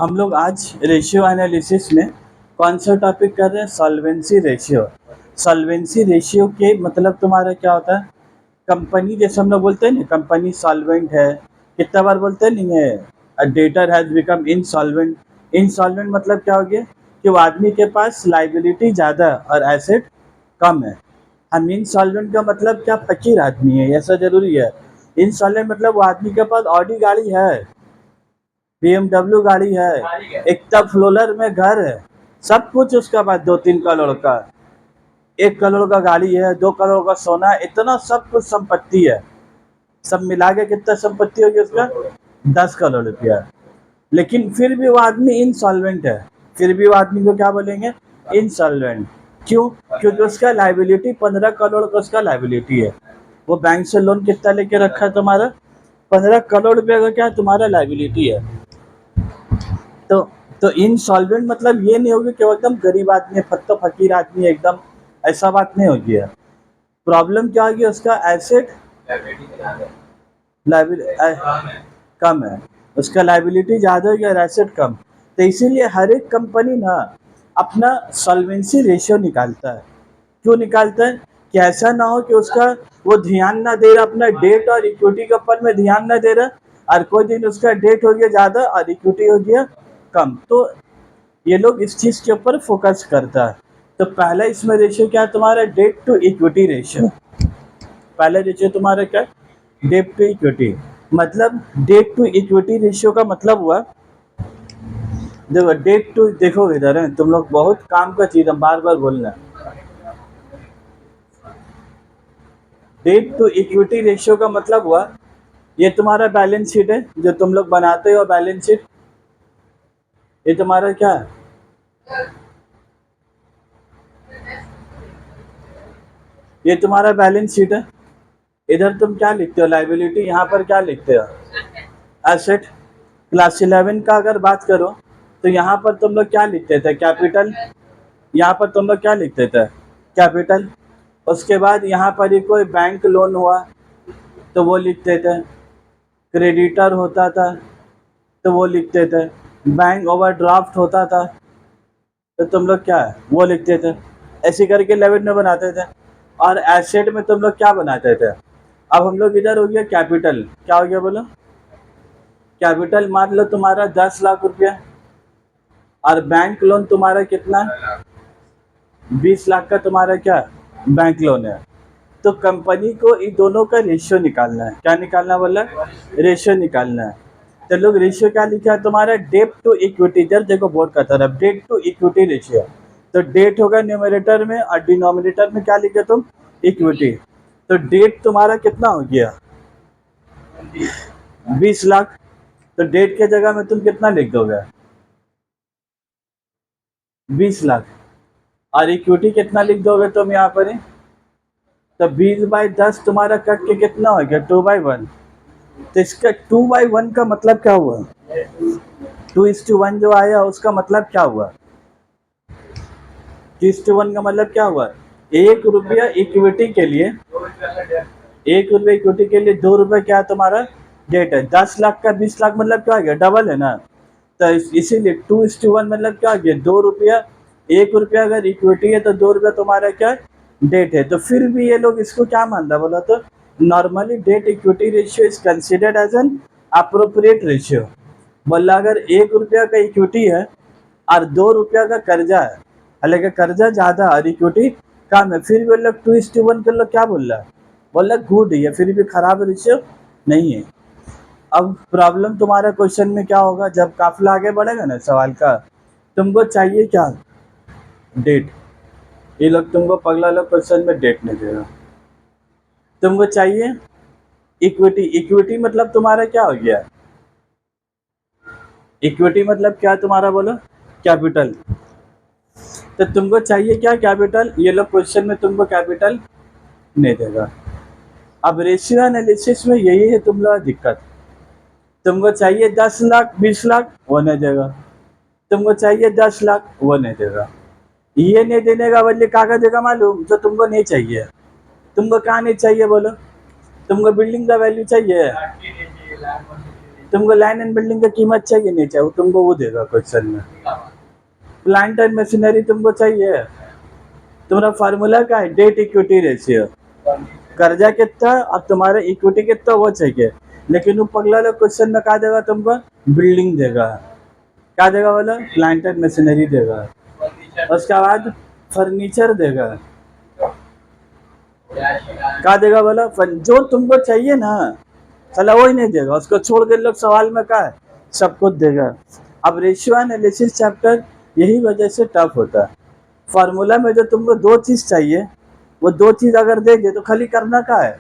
हम लोग आज रेशियो एनालिसिस में कौन सा टॉपिक कर रहे हैं? Solvency ratio. सॉल्वेंसी रेशियो के मतलब तुम्हारा क्या होता है? कंपनी, जैसे हम लोग बोलते हैं ना, कंपनी सॉल्वेंट है, कितना बार बोलते हैं नहीं है, debtor has become insolvent. Insolvent मतलब क्या हो गया कि वो आदमी के पास लाइबिलिटी ज़्यादा और एसेट कम है। हम इनसॉल्वेंट का मतलब क्या? फकीर आदमी है, ऐसा जरूरी है? इनसॉल्वेंट मतलब वो आदमी के पास ऑडी गाड़ी है, BMW गाड़ी है, एक फ्लोलर में घर है, सब कुछ उसके पास 2-3 करोड़ का, 1 करोड़ का गाड़ी है, 2 करोड़ का सोना है, इतना सब कुछ संपत्ति है। सब मिला के कितना संपत्ति होगी उसका? 10 करोड़ रुपया। लेकिन फिर भी वो आदमी इनसॉल्वेंट है। फिर भी वो आदमी को क्या बोलेंगे? इनसॉल्वेंट। क्यों? क्योंकि उसका लाइबिलिटी 15 करोड़ का उसका लाइबिलिटी है। वो बैंक से लोन कितना लेके रखा है तुम्हारा? 15 करोड़ रुपये का क्या तुम्हारा लाइबिलिटी है। तो तो इनसॉल्वेंट मतलब ये नहीं होगी कि वो एकदम गरीब आदमी है, फत्तो फकीर आदमी है एकदम, ऐसा बात नहीं होगी है। प्रॉब्लम क्या होगी? उसका एसेट कम है, उसका लाइबिलिटी ज़्यादा होगी और एसेट कम। तो इसीलिए हर एक कंपनी ना अपना सॉल्वेंसी रेशियो निकालता है। क्यों निकालता है? कि ऐसा ना हो कि उसका वो ध्यान ना दे रहा, अपना डेट और इक्विटी के ऊपर में ध्यान ना दे रहा और कोई दिन उसका डेट हो गया ज़्यादा और इक्विटी हो गया कम। तो ये लोग इस चीज़ के ऊपर फोकस करता है। तो पहला इसमें रेशियो क्या है तुम्हारा? Debt to equity ratio. पहला रेशियो तुम्हारा क्या? Debt to equity. मतलब डेट टू इक्विटी रेशियो का मतलब हुआ, देखो डेट टू, देखो इधर है, तुम लोग बहुत काम का चीज है, बार बार बोलना। डेट टू इक्विटी रेशियो का मतलब हुआ, ये तुम्हारा बैलेंस शीट है जो तुम लोग बनाते हो, बैलेंस शीट। ये तुम्हारा क्या है? ये तुम्हारा बैलेंस शीट है। इधर तुम क्या लिखते हो? लाइबिलिटी। यहाँ पर क्या लिखते हो? एसेट। क्लास 11 का अगर बात करो तो यहाँ पर तुम लोग क्या लिखते थे? कैपिटल। यहाँ पर तुम लोग क्या लिखते थे? कैपिटल। उसके बाद यहाँ पर ही कोई बैंक लोन हुआ तो वो लिखते थे, क्रेडिटर होता था तो वो लिखते थे, बैंक ओवरड्राफ्ट होता था तो तुम लोग क्या है वो लिखते थे। ऐसे करके 11 में बनाते थे। और एसेट में तुम लोग क्या बनाते थे? अब हम लोग इधर हो गया कैपिटल। क्या हो गया बोलो? कैपिटल मान लो तुम्हारा 10 लाख रुपया और बैंक लोन तुम्हारा कितना? 20 लाख का तुम्हारा क्या बैंक लोन है। तो कंपनी को इन दोनों का रेशियो निकालना है। क्या निकालना बोला? रेशियो निकालना है। तो लोग रेशियो क्या लिखा है तुम्हारा? Debt to equity. इधर देखो बोर्ड का तरफ, डेट टू इक्विटी रेशियो। तो डेट होगा न्यूमरेटर में और डिनोमिनेटर में क्या लिखे तुम? इक्विटी। तो डेट तुम्हारा कितना हो गया? 20 लाख। तो डेट के जगह में तुम कितना लिख दोगे? 20 लाख। और इक्विटी कितना लिख दोगे तुम यहाँ पर? तो 20/10 तुम्हारा कट के कितना हो गया? 2/1। तो इसका 2/1 का मतलब क्या हुआ? 2:1 जो आया उसका मतलब क्या हुआ? 2:1 का मतलब क्या हुआ? 1 रुपया इक्विटी के लिए, 1 रुपये इक्विटी के लिए 2 रुपये क्या है तुम्हारा? डेट है। 10 लाख का 20 लाख मतलब क्या हो गया? डबल है ना। तो इसीलिए 2:1 मतलब क्या हो गया? 2 रुपया। 1 रुपया अगर इक्विटी है तो 2 रुपया तुम्हारा क्या? डेट है। तो फिर भी ये लोग इसको क्या मानता बोला? तो normally debt equity ratio is considered as an appropriate ratio. बोला अगर 1 रुपया का इक्विटी है और 2 रुपया का कर्जा है, हालांकि कर्जा ज्यादा और इक्विटी कम है, फिर भी लोग 2:1 के लोग क्या बोल रहा है? बोल रहा गुड है, फिर भी खराब रेशियो नहीं है। अब प्रॉब्लम तुम्हारा क्वेश्चन में क्या होगा? जब काफिला आगे बढ़ेगा ना सवाल का, तुमको चाहिए क्या? डेट। ये लोग तुमको पगला लोग क्वेश्चन में डेट नहीं देगा, तुमको चाहिए इक्विटी। इक्विटी मतलब तुम्हारा क्या हो गया? इक्विटी मतलब क्या तुम्हारा बोलो? कैपिटल। तो तुमको चाहिए क्या? कैपिटल। ये लोग क्वेश्चन में तुमको कैपिटल नहीं देगा। अब रेशियो एनालिसिस में यही है तुम लोग दिक्कत। तुमको चाहिए 10 लाख 20 लाख, वो नहीं देगा। तुमको चाहिए 10 लाख, वो नहीं देगा। ये नहीं देने का बदले कागज देगा मालूम? जो तुमको नहीं चाहिए। तुमको कहाँ नहीं चाहिए बोलो? तुमको बिल्डिंग का वैल्यू चाहिए, तुमको लैंड एंड बिल्डिंग का कीमत चाहिए नहीं चाहिए, तुमको वो देगा क्वेश्चन में। प्लांट एंड मशीनरी तुमको चाहिए, तुम्हारा फार्मूला क्या है, डेट इक्विटी रेशियो, कर्जा कितना और तुम्हारा इक्विटी कितना वो चाहिए। लेकिन वो पगला लोग क्वेश्चन में क्या देगा तुमको, बिल्डिंग देगा, क्या देगा बोला, प्लांट एंड मशीनरी देगा, उसके बाद फर्नीचर देगा, क्या देगा बोला, जो तुमको चाहिए ना चला वही नहीं देगा, उसको छोड़ के लोग सवाल में क्या है, सब कुछ देगा। अब रेशियो एनालिसिस चैप्टर यही वजह से टफ होता है। फार्मूला में जो तुमको दो चीज चाहिए, वो दो चीज अगर देंगे तो खाली करना क्या है,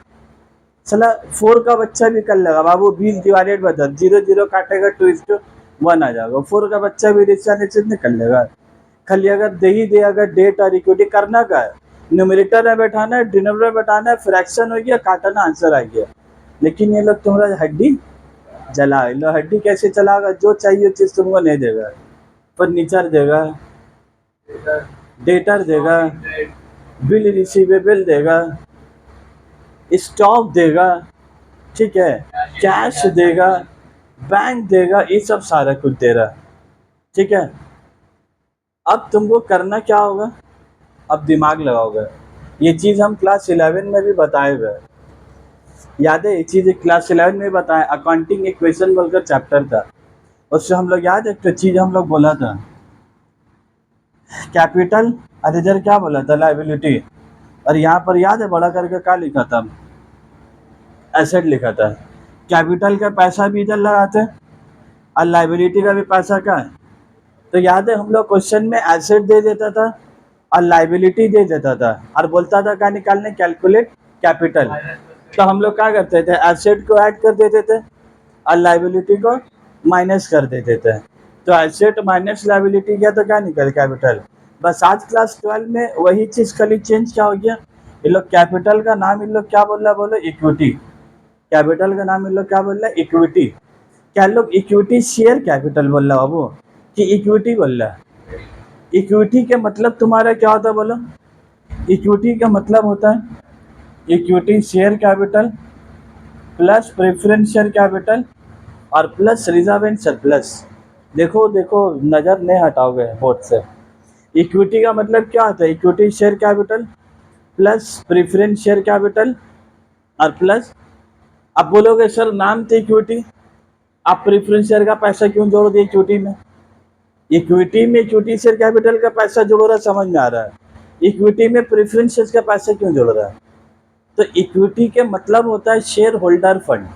चला 4 का बच्चा भी कर लेगा बाबू, 20 डिवाइडेड बाय 10, 0 0 काटेगा 2:1 आ जाएगा, 4 का बच्चा भी रेशियो एनालिसिस नहीं कर लेगा। खाली अगर दे ही दे, अगर डेट और इक्विटी करना क्या है, न्यूमरेटर में बैठाना है, डिनोमिनेटर में बैठाना है, फ्रैक्शन हो गया, काटना, आंसर आ गया। लेकिन ये लोग तुम्हारा हड्डी जला लो, हड्डी कैसे चलाएगा, जो चाहिए चीज तुमको नहीं देगा, फर्नीचर देगा, डेटर देगा, बिल रिसीवेबल देगा, स्टॉक देगा, ठीक है, कैश देगा, बैंक देगा, ये सब सारा कुछ दे रहा, ठीक है। अब तुमको करना क्या होगा, अब दिमाग लगाओगे। ये चीज़ हम क्लास 11 में भी बताए हुए, याद है, ये चीज़ क्लास 11 में बताया, अकाउंटिंग इक्वेशन बोलकर चैप्टर था, उससे हम लोग याद है एक चीज़ हम लोग बोला था, कैपिटल और इधर क्या बोला था, लायबिलिटी, और यहाँ पर याद है बड़ा करके क्या लिखा था, एसेट लिखा था। कैपिटल का पैसा भी इधर लगाते हैं और लायबिलिटी का भी पैसा का है। तो याद है हम लोग क्वेश्चन में एसेट दे देता था और लायबिलिटी दे देता था और बोलता था क्या निकालने, कैलकुलेट कैपिटल। तो हम लोग क्या करते थे, एसेट को ऐड कर देते थे और लायबिलिटी को माइनस कर देते थे। तो एसेट माइनस लायबिलिटी किया तो क्या निकल, कैपिटल। बस आज क्लास 12 में वही चीज़ खाली चेंज क्या हो गया, ये लोग कैपिटल का नाम इन लोग क्या बोल रहा है, बोलो इक्विटी। कैपिटल का नाम इन लोग क्या बोल रहा है, इक्विटी। क्या लोग इक्विटी शेयर कैपिटल बोल रहा है वो, कि इक्विटी बोल रहा है। इक्विटी के मतलब तुम्हारा क्या होता है बोलो, इक्विटी का मतलब होता है equity share capital plus preference share capital और प्लस रिजर्व एंड सरप्लस। देखो देखो नज़र नहीं हटाओगे बोर्ड से। इक्विटी का मतलब क्या होता है, equity share capital plus preference share capital और प्लस, अब बोलोगे सर नाम तो इक्विटी, आप प्रेफरेंस शेयर का पैसा क्यों जोड़ दिए इक्विटी में, इक्विटी में इक्विटी शेयर कैपिटल का पैसा जोड़ रहा है, समझ में आ रहा है, इक्विटी में प्रेफरेंस शेयर का पैसा क्यों जोड़ रहा है। तो इक्विटी के मतलब होता है शेयर होल्डर फंड।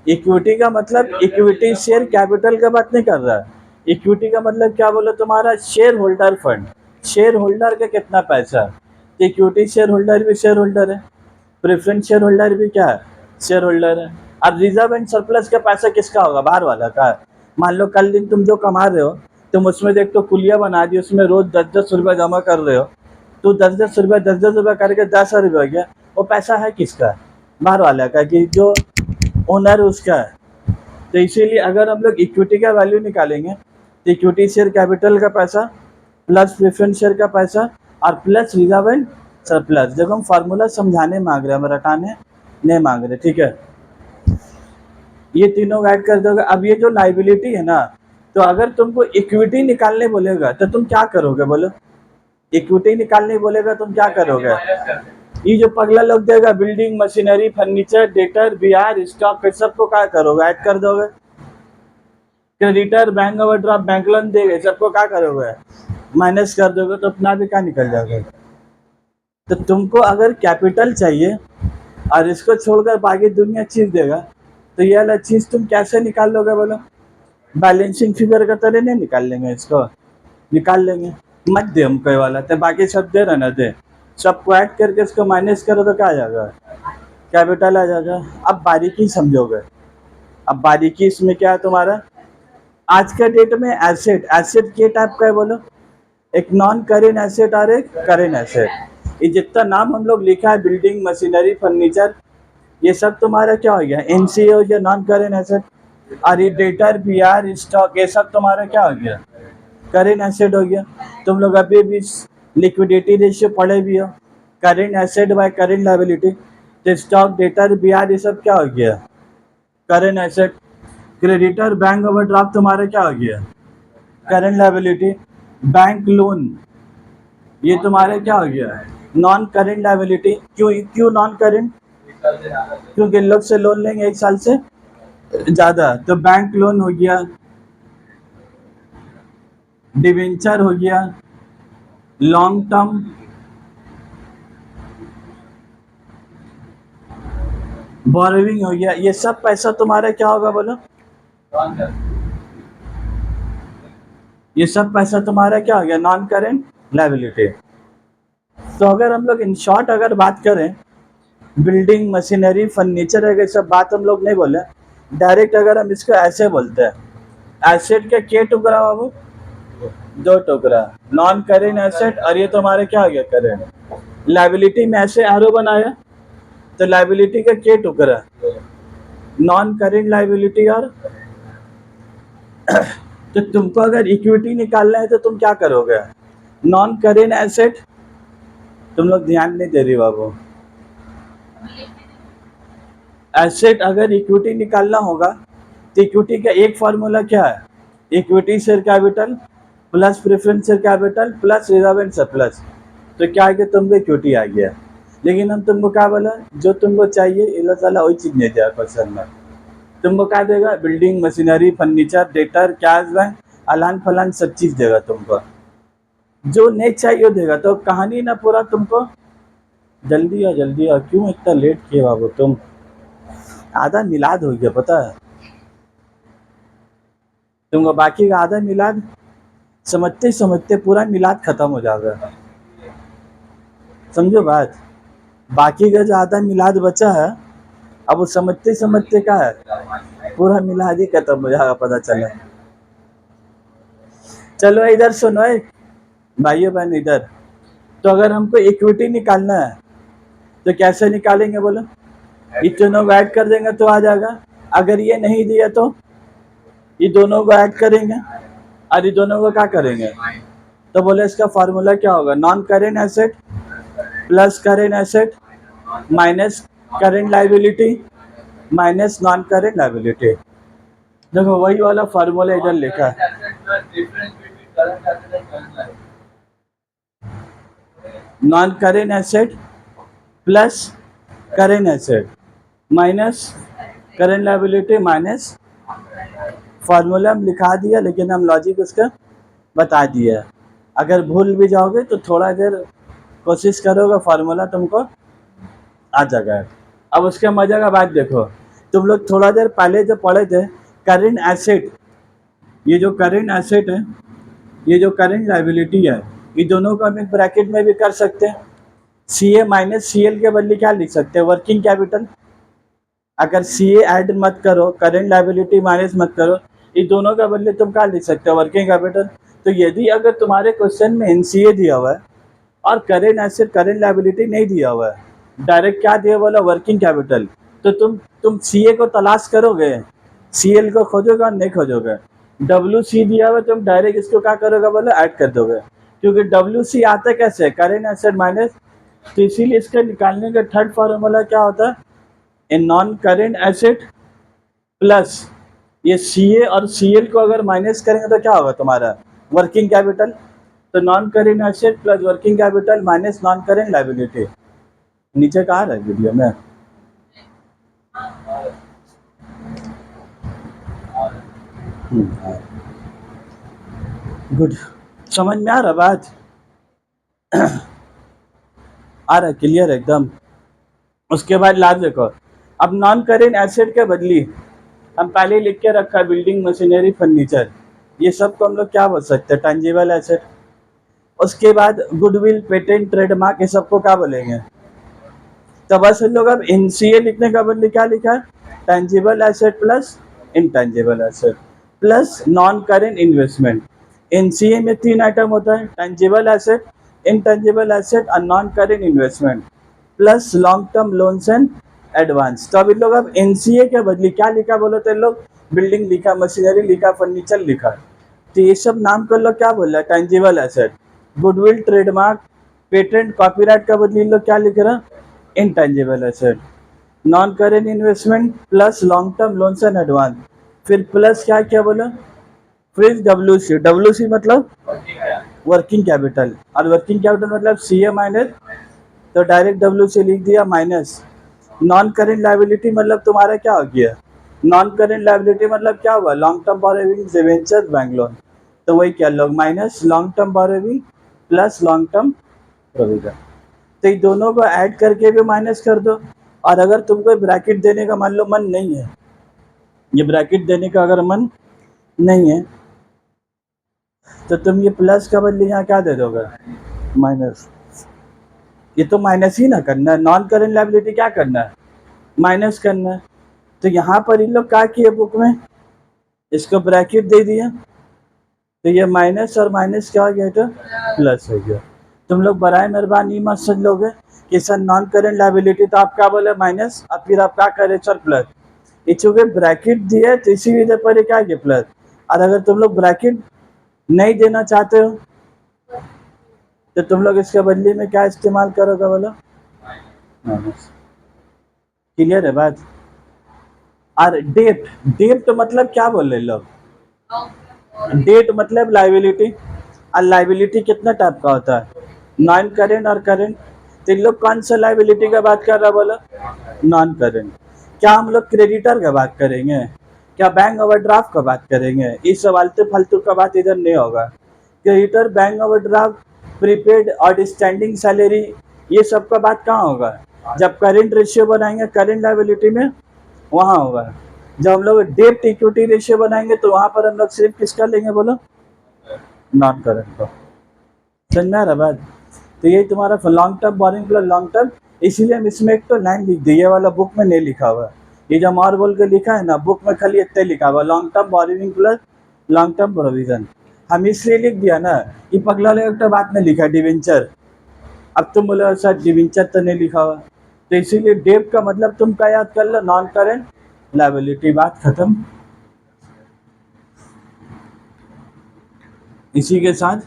इक्विटी का मतलब इक्विटी शेयर कैपिटल का बात नहीं कर रहा है, इक्विटी का मतलब क्या बोलो तुम्हारा, share holder fund. Share holder का कितना पैसा, तो इक्विटी शेयर होल्डर भी शेयर होल्डर है, प्रेफरेंस शेयर होल्डर भी क्या है, शेयर होल्डर है। अब रिजर्व एंड सरप्लस का पैसा किसका होगा, बाहर वाला का। मान लो कल दिन तुम जो कमा रहे हो, तुम उसमें देख तो कुलिया बना दी, उसमें रोज 10-10 रुपये जमा कर रहे हो, तो 10-10 रुपये 10-10 रुपये करके 10,000 रुपये हो गया, वो पैसा है किसका, बाहर वाला का, कि जो ओनर उसका है। तो इसीलिए अगर हम लोग इक्विटी का वैल्यू निकालेंगे तो इक्विटी शेयर कैपिटल का पैसा प्लस प्रेफरेंस शेयर का पैसा और प्लस रिजर्व एंड सरप्लस। देखो हम फार्मूला समझाने मांग रहे हैं, हम रटाने नहीं मांग रहे, ठीक है। ये तीनों ऐड कर दोगे। अब ये जो लाइबिलिटी है ना, तो अगर तुमको इक्विटी निकालने बोलेगा तो तुम क्या करोगे बोलो, इक्विटी निकालने बोलेगा तुम क्या करोगे, ये जो पगला लोग देगा building machinery furniture debtor Bihar stock सबको क्या करोगे, ऐड कर दोगे। Creditor bank overdraft bank loan देगा, सबको क्या करोगे, माइनस कर दोगे, तो अपना भी क्या निकल जाएगा। तो तुमको अगर कैपिटल चाहिए और इसको छोड़कर बाकी दुनिया चीज देगा, तो ये वाला चीज तुम कैसे निकाल लोगे बोलो, बैलेंसिंग फिगर का तरह नहीं निकाल लेंगे, इसको निकाल लेंगे, मत दे हमको वाला, तो बाकी सब दे रहना दे, सबको ऐड करके इसको माइनस करो तो क्या आ जाएगा, कैपिटल आ जाएगा। अब बारीकी समझोगे, अब बारीकी इसमें क्या है तुम्हारा, आज के डेट में एसेट, एसेट के टाइप का है बोलो, एक नॉन करेंट एसेट और एक करेंट एसेट। ये जितना नाम हम लोग लिखा है बिल्डिंग मशीनरी फर्नीचर, ये सब तुम्हारा क्या हो गया, एनसीए हो गया, नॉन करेंट एसेट। और ये डेटर बिहार स्टॉक ये सब तुम्हारा क्या हो गया, करेंट एसेट हो गया। तुम लोग अभी भी लिक्विडिटी रेशियो पढ़े भी हो, current asset by current liability. तो स्टॉक डेटर बिहार ये सब क्या हो गया, current asset. Creditor bank overdraft तुम्हारा क्या हो गया, करंट लायबिलिटी। बैंक लोन ये तुम्हारे क्या हो गया, नॉन करेंट लायबिलिटी। क्यों क्यों नॉन करेंट, क्योंकि लोग से लोन लेंगे 1 साल से ज़्यादा, तो बैंक लोन हो गया, डिवेंचर हो गया, लॉन्ग टर्म बोरोविंग हो गया। ये सब पैसा तुम्हारा क्या होगा बोलो, ये सब पैसा तुम्हारा क्या हो गया, नॉन करेंट लायबिलिटी। तो अगर हम लोग इन शॉर्ट अगर बात करें, बिल्डिंग मशीनरी फर्नीचर अगर सब बात हम लोग नहीं बोले, डायरेक्ट अगर हम इसको ऐसे बोलते हैं, एसेट के के टुकड़ा बाबू, 2 टुकड़ा, नॉन करेंट एसेट और ये तुम्हारे क्या हो गया, करेंट। लायबिलिटी में ऐसे एरो बनाया, तो लायबिलिटी का के टुकड़ा, नॉन करेंट लायबिलिटी और तो तुमको अगर इक्विटी निकालना है तो तुम क्या करोगे, नॉन करेंट एसेट, तुम लोग ध्यान नहीं दे रही बाबू, एसेट अगर इक्विटी निकालना होगा तो इक्विटी का एक फार्मूला क्या है, equity share capital plus preference share capital plus reserve and surplus. तो क्या है कि तुमको इक्विटी आ गया, लेकिन हम तुमको क्या बोला, जो तुमको चाहिए अल्लाह ताला वही चीज़ नहीं दिया क्वेश्चन में। तुमको क्या देगा, building machinery furniture debtor cash bank अलान फलान सब चीज़ देगा तुमको, जो नहीं चाहिए वो देगा। तो कहानी ना पूरा तुमको, जल्दी आ क्यों इतना लेट किए बाबू तुम, आधा मिलाद हो गया पता है तुमको, बाकी का आधा मिलाद समझते समझते पूरा मिलाद खत्म हो जाएगा, समझो बात। बाकी का जो आधा मिलाद बचा है, अब वो समझते समझते क्या है, पूरा मिलाद ही खत्म हो जाएगा पता चले। चलो इधर सुनो भाइयों बहन इधर, तो अगर हमको इक्विटी निकालना है तो कैसे निकालेंगे बोलो, ये दोनों को ऐड कर देंगे तो आ जाएगा। अगर ये नहीं दिया तो ये दोनों को ऐड करेंगे और ये दोनों को क्या करेंगे, तो बोले इसका फार्मूला क्या होगा, non current asset plus current asset minus current liability minus non current liability. देखो वही वाला फार्मूला इधर लिखा है, non current asset plus current asset minus current liability minus, formula हम लिखा दिया लेकिन हम लॉजिक उसका बता दिया। अगर भूल भी जाओगे तो थोड़ा देर कोशिश करोगे, फार्मूला तुमको आ जाएगा। अब उसके मजे का बात देखो, तुम लोग थोड़ा देर पहले जो पढ़े थे करेंट एसेट, ये जो करेंट एसेट है, ये जो करेंट लायबिलिटी है, ये दोनों को हम एक ब्रैकेट में भी कर सकते हैं। सी ए माइनस सी एल के बदले क्या लिख सकते हैं, वर्किंग कैपिटल। अगर सी ए ऐड मत करो, करेंट लायबिलिटी माइनस मत करो, ये दोनों का बदले तुम क्या लिख सकते हो, वर्किंग कैपिटल। तो यदि अगर तुम्हारे क्वेश्चन में एन सी ए दिया हुआ है और करेंट एसेट करेंट लायबिलिटी नहीं दिया हुआ है, डायरेक्ट क्या दिया बोला, वर्किंग कैपिटल, तो तुम सी ए को तलाश करोगे, सी एल को खोजोगे और नहीं खोजोगे। डब्ल्यू सी दिया हुआ तुम डायरेक्ट इसको क्या करोगे बोलो, ऐड कर दोगे, क्योंकि डब्ल्यू सी आता कैसे, करेंट एसेट माइनस। तो इसीलिए इसका निकालने का थर्ड फार्मूला क्या होता है, a non current asset plus ये सी ए और सी एल को अगर माइनस करेंगे तो क्या होगा तुम्हारा, वर्किंग कैपिटल। तो non current asset plus working capital minus non current liability. नीचे कहाँ रहा है वीडियो में, गुड, समझ में आ रहा बात, आ रहा क्लियर एकदम। उसके बाद लाभ देखो, अब नॉन करेंट एसेट के बदली हम पहले लिख के रखा बिल्डिंग मशीनरी फर्नीचर, ये सब को हम लोग क्या बोल सकते हैं, टैंजिबल एसेट। उसके बाद गुडविल पेटेंट ट्रेडमार्क ये सबको क्या बोलेंगे, तो बस हम लोग अब एनसीए लिखने का बदले क्या लिखा है, tangible asset plus intangible asset plus non current investment. NCA में 3 आइटम होता है, टैंजिबल एसेट, इनटैंजिबल एसेट और non current investment plus long term loans and advance. तो अभी लोग अब एनसीए के बदले क्या लिखा बोलो, तो लोग बिल्डिंग लिखा, मशीनरी लिखा, फर्नीचर लिखा, तो ये सब नाम कर लोग क्या बोल रहा है, tangible asset. Goodwill trademark patent copyright का बदले लोग क्या लिख रहा, intangible asset. Non current investment plus long term loans and advance फिर प्लस क्या क्या बोला, फिर डब्ल्यू सी मतलब वर्किंग कैपिटल, और वर्किंग कैपिटल मतलब सी ए माइनस, तो डायरेक्ट डब्ल्यू सी लिख दिया माइनस। नॉन करेंट लाइबिलिटी मतलब तुम्हारा क्या हो गया, नॉन करेंट लाइबिलिटी मतलब क्या हुआ, long term borrowing debenture bank loan, तो वही क्या लोग minus long term borrowing plus long term provision, तो ये दोनों को ऐड करके भी माइनस कर दो। और अगर तुमको ब्रैकेट देने का मान लो मन नहीं है, ये ब्रैकेट देने का अगर मन नहीं है, तो तुम ये प्लस का बदले यहाँ क्या दे दोगे, माइनस। ये तो माइनस ही ना करना है, नॉन करेंट लायबिलिटी क्या करना है, माइनस करना है। तो यहाँ पर इन लोग क्या किए बुक में, इसको ब्रैकेट दे दिया, तो ये माइनस और माइनस क्या हो गया, तो प्लस हो गया। तुम लोग बराए मेहरबानी मत समझ लोगे कि सर नॉन करेंट लायबिलिटी तो आप क्या बोले माइनस, और फिर आप क्या करे सर प्लस, ये चूंकि ब्रैकेट दिया तो इसी वजह पर ये क्या किया प्लस। और अगर तुम लोग ब्रैकेट नहीं देना चाहते हो तो तुम लोग इसके बदले में क्या इस्तेमाल करोगे बोलो, माइनस। क्लियर है बात। और डेट, डेट तो मतलब क्या बोल रहे लोग, डेट मतलब लाइबिलिटी, और लाइबिलिटी कितना टाइप का होता है, नॉन करेंट और करेंट। तो इन लोग कौन सा लाइबिलिटी का बात कर रहा बोलो, नॉन करेंट। क्या हम लोग क्रेडिटर का बात करेंगे, क्या बैंक ओवरड्राफ्ट का बात करेंगे, इस फालतू फालतू का बात इधर नहीं होगा। क्रेडिटर, बैंक ओवरड्राफ्ट, प्रीपेड और स्टैंडिंग सैलरी, ये सब का बात कहाँ होगा, जब करेंट रेशियो बनाएंगे करेंट लाइबिलिटी में वहाँ होगा। जब हम लोग डेट इक्विटी रेशियो बनाएंगे तो वहाँ पर हम लोग सिर्फ किसका लेंगे बोलो, नॉन करेंट का। समझ में आ रहा बात। तो ये तुम्हारा long term borrowing plus long term, इसीलिए हम इसमें एक तो लाइन लिख दी, ये वाला बुक में नहीं लिखा हुआ, ये जो और बोल के लिखा है ना बुक में खाली इतना लिखा हुआ, long term borrowing plus long term provision. हम इसलिए लिख दिया ना, ये पगला लोग तो बात में लिखा डिवेंचर, अब तुम बोले सर डिवेंचर तो नहीं लिखा हुआ, तो इसीलिए डेट का मतलब तुम क्या याद कर लो, नॉन करेंट लायबिलिटी, बात खत्म। इसी के साथ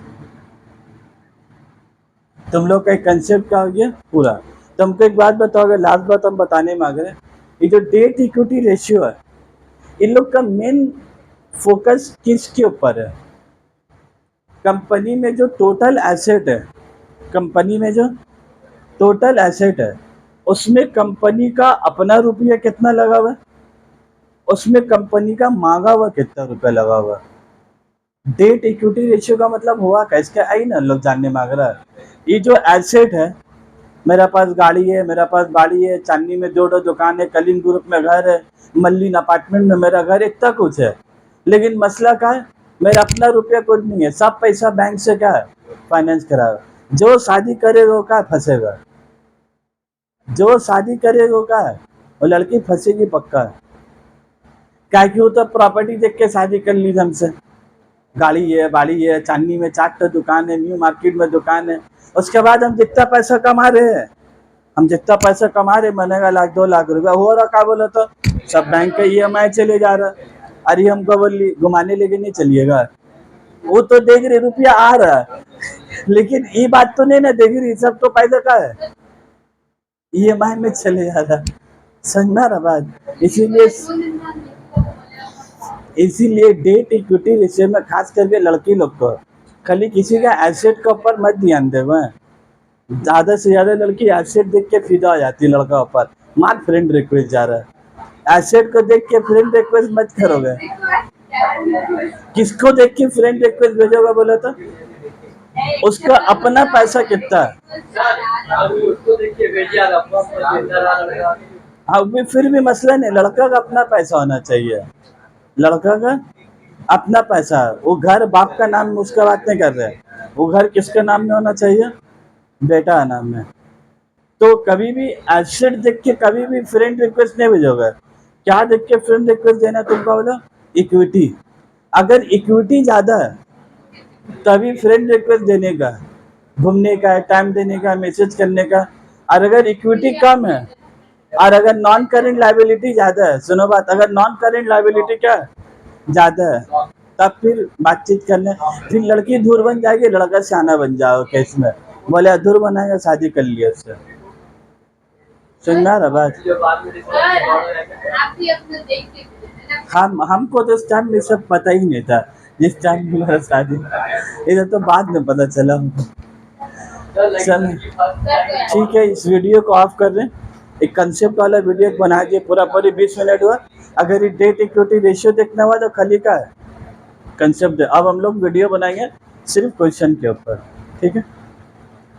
तुम लोग का एक कंसेप्ट क्या हो गया पूरा। तुमको एक बात बताओगे, लास्ट बात हम बताने मांग रहे हैं, ये जो डेट इक्विटी रेशियो है, इन लोग का मेन फोकस किसके ऊपर है, कंपनी में जो टोटल एसेट है, कंपनी में जो टोटल एसेट है उसमें कंपनी का अपना रुपया कितना लगा हुआ है, उसमें कंपनी का मांगा हुआ कितना रुपया लगा हुआ है। डेट इक्विटी रेशियो का मतलब हुआ क्या, इसका आई ना लोग जानने मांग रहा है। ये जो एसेट है, मेरा पास गाड़ी है, मेरा पास बाड़ी है, चांदनी में 2 दुकान है, कलिंग ग्रुप में घर है, मल्लिन अपार्टमेंट में मेरा घर, इतना कुछ है। लेकिन मसला क्या है, मेरा अपना रुपया कुछ नहीं है, सब पैसा बैंक से क्या है फाइनेंस कराएगा। जो शादी करेगा वो क्या फंसेगा, जो शादी करेगा वो क्या है, वो लड़की फंसेगी पक्का है। क्या क्यों, तो प्रॉपर्टी देख के शादी कर ली हमसे, गाड़ी है, बाड़ी है, चांदनी में 4 दुकान है, न्यू मार्केट में दुकान है। उसके बाद हम जितना पैसा कमा रहे हैं, हम जितना पैसा कमा रहे, महीने का 1-2 लाख रुपया हो रहा, क्या बोला तो सब बैंक का EMI चले जा रहा। अरे हमको बोली घुमाने लेके नहीं चलिएगा, वो तो देख रहे रुपया आ रहा है, लेकिन ये बात तो नहीं ना देख रही, सब तो पैसा का है EMI में चले जा रहा। समझ में आ रहा बात। इसीलिए डेट इक्विटी रेशियो में खास करके लड़की लोग को खाली किसी का एसेट के ऊपर मत ध्यान देवे, ज्यादा से ज्यादा लड़की एसेट देख के फिदा हो जाती है लड़का ऊपर, मार फ्रेंड रिक्वेस्ट जा रहा है, एसेट को देख के फ्रेंड रिक्वेस्ट मत करोगे। किसको देख के फ्रेंड रिक्वेस्ट भेजोगे बोले तो, उसका अपना पैसा कितना है, अब भी फिर भी मसला नहीं, लड़का का अपना पैसा होना चाहिए, लड़का का अपना पैसा है। वो घर बाप का नाम उसका बात नहीं कर रहे, वो घर किसके नाम में होना चाहिए, बेटा का नाम में। तो कभी भी एसेट देख के कभी भी फ्रेंड रिक्वेस्ट नहीं भेजोगे। क्या देख के फ्रेंड रिक्वेस्ट देना तुमको बोलो, इक्विटी। अगर इक्विटी ज़्यादा है तभी फ्रेंड रिक्वेस्ट देने का, घूमने का, टाइम देने का, मैसेज करने का। और अगर इक्विटी कम है और अगर नॉन करेंट लायबिलिटी ज़्यादा है, सुनो बात, अगर नॉन करेंट लायबिलिटी क्या ज़्यादा है तब फिर बातचीत करने, फिर लड़की दूर बन जाएगी, लड़का सियाना बन जाओ केस में, बोले अधूर बनाएगा शादी कर लिया उससे। सुनना रहा बात। हमको तो उस टाइम ये सब पता ही नहीं था, जिस टाइम मेरा शादी, इधर तो बाद में पता चला हमको। चल ठीक है, इस वीडियो को ऑफ कर दें। एक कंसेप्ट वाला वीडियो बना दिए, पूरा पूरी 20 मिनट हुआ। अगर ये डेट इक्विटी रेशियो देखना हुआ तो खाली का है कंसेप्ट। अब हम लोग वीडियो बनाएंगे सिर्फ क्वेश्चन के ऊपर, ठीक है।